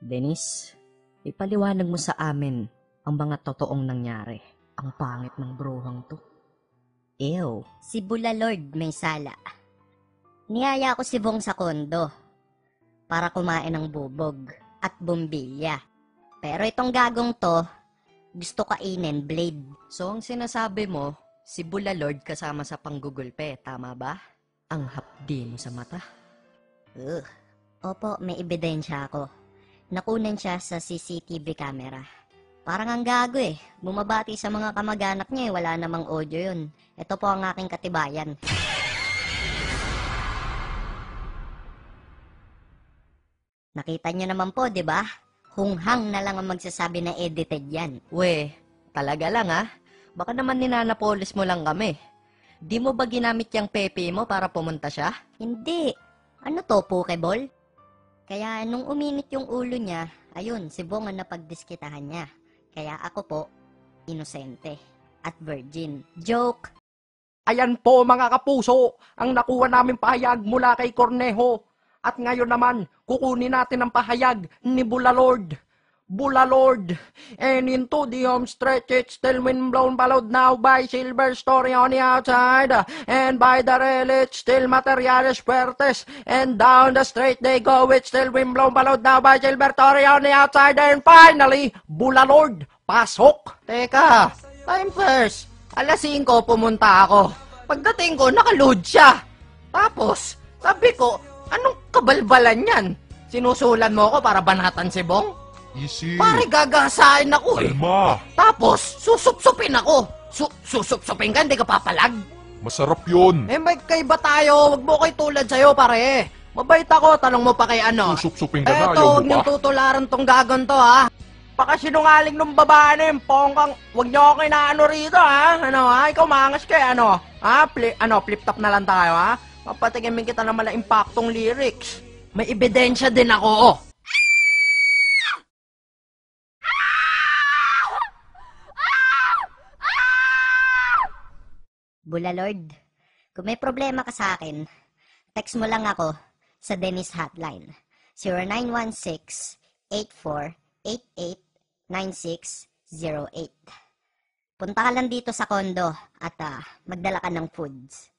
Dennis, ipaliwanag mo sa amin ang mga totoong nangyari. Ang pangit ng bruhang to. Ew. Si Bulalord may sala. Niyaya ko si Bong sa kondo para kumain ng bubog at bumbilya. Pero itong gagong to, gusto kainin blade. So ang sinasabi mo, si Bulalord kasama sa panggugulpe, tama ba? Ang hapdi mo sa mata. Ugh. Opo, may ebidensya ako. Nakunan siya sa CCTV camera. Parang ang gago eh. Bumabati sa mga kamag-anak niya eh. Wala namang audio yun. Ito po ang aking katibayan. Nakita niyo naman po, di ba? Hunghang na lang ang magsasabi na edited yan. We, talaga lang ah. Baka naman ninanapolis mo lang kami. Di mo ba ginamit yung pepe mo para pumunta siya? Hindi. Ano to, Pokeball? Kaya nung uminit yung ulo niya, ayun, si Bong ang napagdiskitahan niya. Kaya ako po, inosente at virgin. Joke! Ayan po mga kapuso, ang nakuha namin pahayag mula kay Cornejo. At ngayon naman, kukunin natin ang pahayag ni Bulalord. Bulalord, and into the home stretch it's still wind blown followed now by silver story on the outside, and by the rail it's still materiales fuertes, and down the straight they go it's still wind blown followed now by silver story on the outside, and finally, Bulalord, pasok! Teka, time first. Alas 5 pumunta ako. Pagdating ko, nakaload siya. Tapos, sabi ko, anong kabalbalan yan? Sinusulan mo ako para banatan si Bong? Easy. Pare, gagasain ako eh. Kalma. Tapos, susupsupin ako. Susupsupin ka, hindi ka papalag. Masarap yun. Eh, may kaiba tayo. Huwag mo ko'y tulad sa'yo, pare. Mabait ako, tanong mo pa kay ano. Susupsupin ka na, Eto, ayaw huwag mo niyong pa. tutularan tong gagon to, ha. Pakasinungaling ng babae na yung pongkang, huwag niyo ako inaano rito ha, ano ha, ikaw mangas ka ano, ha, flip top na lang tayo ha, papatigimin kita ng mala impaktong lyrics, may ebidensya din ako, oh. Bulalord, kung may problema ka sa akin, text mo lang ako sa Dennis Hotline. 0916-8488-9608. Punta ka lang dito sa kondo at magdala ka ng foods.